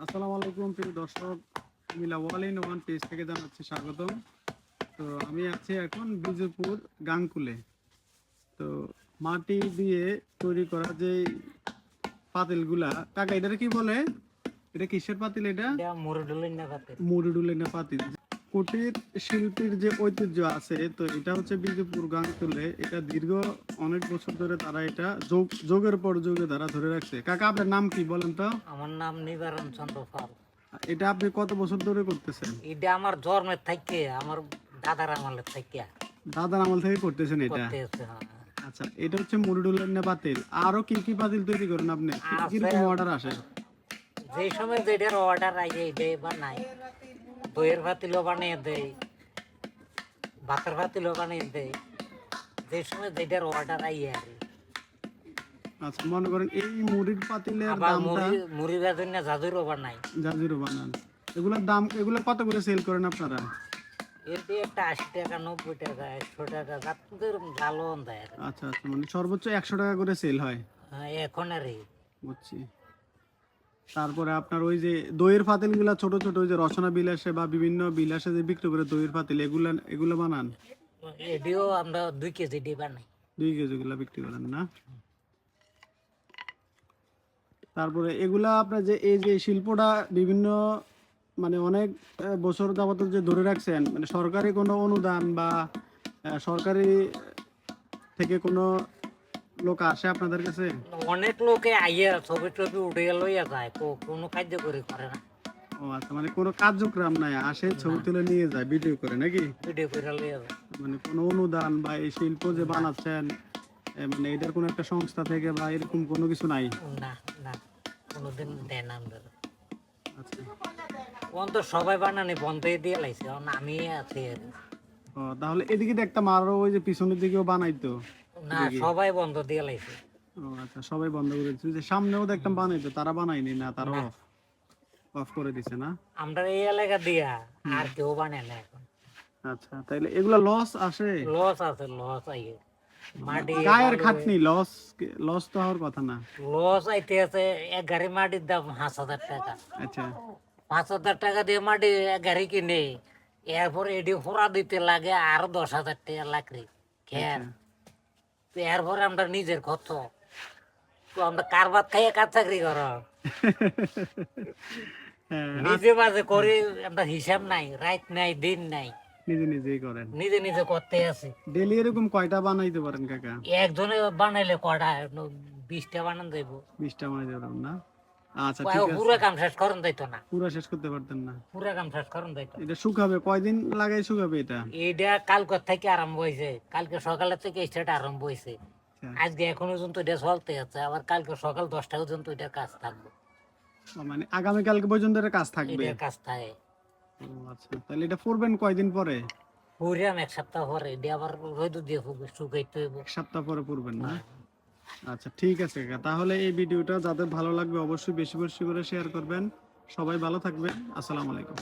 আসসালামু আলাইকুম প্রিয় দর্শক, আমি লাওয়াল ইন ওয়ান পেজ থেকে জানাচ্ছি স্বাগতম। তো আমি আছি এখন বিজয়পুর গাংকুলে। তো মাটি দিয়ে তৈরি করা যে পাতিলগুলা, কাকা এটা কি বলে? এটা কিসের পাতিল? এটা মুরুডুলিনা পাতিল। কুটির শিল্পীর যে ঐতিহ্য আছে, তো এটা হচ্ছে বিজয়পুর গাংকুলে। এটা দীর্ঘ অনেক বছর ধরে তারা এটা যুগের পর যুগে তারা ধরে রাখছে। কাকা আপনার নাম কি বলেন তো? আমার নাম নিবারণ চন্দ্র পাল। এটা আপনি কত বছর ধরে করতেছেন? এটা আমার জন্মের থেকে, আমার দাদার আমলের থেকে। দাদার আমল থেকে করতেছেন এটা? আচ্ছা, এটা হচ্ছে মুরুডুলিনা পাতিল। আরো কি কি পাতিল তৈরি করেন আপনি? কিরকম অর্ডার আসে? যে সময় যেটার অর্ডার আইয়ে এটাই বানাই। দইয়ের পাতিলও বানিয়ে দেয়, ভাতের পাতিলও বানিয়ে দেয়, যে সময় যেটার অর্ডার আইয়ে আর কি। আচ্ছা, মনে করেন এই মুড়ির পাতিলের দামটা, মুড়ি বাজার না জাদুরও বানাই। জাজিরও বানান। এগুলোর দাম, এগুলো কত করে সেল করেন আপনারা? এর দিয়ে একটা 80 টাকা, 90 টাকা, 100 টাকা, যাত্রীদের ভালো দেয়। আচ্ছা আচ্ছা, মানে সর্বোচ্চ 100 টাকা করে সেল হয় এখন আর বুঝছি। তারপরে আপনার ওই যে দইয়ের পাতিলগুলা ছোট ছোট, ওই যে রচনা বিলাসে বা বিভিন্ন বিলাসে যে বিক্রি করে দইয়ের পাতিল, এগুলো বানান? এটিও আমরা 2 কেজি দিয়ে বানাই। 2 কেজি গুলা বিক্রি করেন না? তারপরে এগুলা আপনার যে এই যে শিল্পটা বিভিন্ন মানে অনেক বছর যাবত যে ধরে রাখছেন, মানে সরকারি কোনো অনুদান বা সরকারি থেকে কোনো লোক আসে আপনাদের কাছে? অনেক লোকে আইয়া ছবি টবি উঠে লইয়া যায়, কোনো কার্যকরী করে না। ও আচ্ছা, মানে কোনো কার্যক্রম নাই, আসে ছবি তুলে নিয়ে যায়, ভিডিও করে নাকি? ভিডিও করে লইয়া যায়। মানে কোনো অনুদান বা এই শিল্প যে বানাচ্ছেন, মানে এটার কোনো একটা সংস্থা থেকে বা এরকম কোনো কিছু নাই? না না, কোনোদিন দেয় না আমরা। আচ্ছা, তো সবাই বানানি বন্ধ দিয়ে লাইছে, আমি আছি আর। ও তাহলে এদিকে দেখতাম আরো ওই যে পিছনের দিকেও বানাইতো। না, সবাই বন্ধ দিয়ে লাইছে। ও আচ্ছা, সবাই বন্ধ করে দিচ্ছে। যে সামনেও দেখতাম বানাইতো, তারা বানায়নি না? তারা অফ করে দিছে না? আমরা এই এলাকা দিয়া আর কেউ বানায় না এখন। আচ্ছা, তাইলে এগুলা লস আসে? লস আছে, লস আইয়ে মাটি গায়ের খাটনি, লস তো হওয়ার কথা না। লস আইতে আছে। এক গাড়ি মাটির দাম 5,000 টাকা। আচ্ছা, 5,000 টাকা দিয়ে মাটি এক গাড়ি কিনে, এরপর এডি ফোড়া দিতে লাগে আরো 10,000 টাকা লাকড়ি খের। এরপরে আমরা নিজের খরচ, তো আমরা কারবার খাইয়ে কাজ চাকরি কর নিজে বাজে করি। আমরা হিসাব নাই, রাত নাই, দিন নাই, নিজে নিজেই করেন? নিজে নিজে করতে আছে। ডেলি এরকম কয়টা বানাইতে পারেন কাকা? একজনে বানাইলে কটা, 20টা বানান যাইব। 20টা বানাইতে পারেন না? আচ্ছা, ঠিক আছে। পুরো কাম শেষ করুন যাইতো না, পুরা শেষ করতে পারতেন না? পুরো কাম শেষ করুন যাইতো। এটা শুকাবে কয়দিন লাগাই শুকাবে এটা? এইটা কালকে থেকে আরম্ভ হয়েছে, কালকে সকালে থেকে স্টার্ট আরম্ভ হয়েছে। আজকে এখন পর্যন্ত এটা চলতে আছে, আবার কালকে সকাল 10টা পর্যন্ত এটা কাজ থাকবে। মানে আগামীকালকে পর্যন্ত এটা কাজ থাকবে? এটা কাজ থাকে। ও আচ্ছা, তাহলে এটা করবেন কয়দিন পরে? পুরাম 1 সপ্তাহ পরে, এটা আবার রোদ দিয়ে শুকাইতে হইব। 1 সপ্তাহ পরে করবেন না? আচ্ছা, ঠিক আছে কাকা, তাহলে এই ভিডিওটা যাদের ভালো লাগবে অবশ্যই বেশি বেশি করে শেয়ার করবেন। সবাই ভালো থাকবেন। আসসালামু আলাইকুম।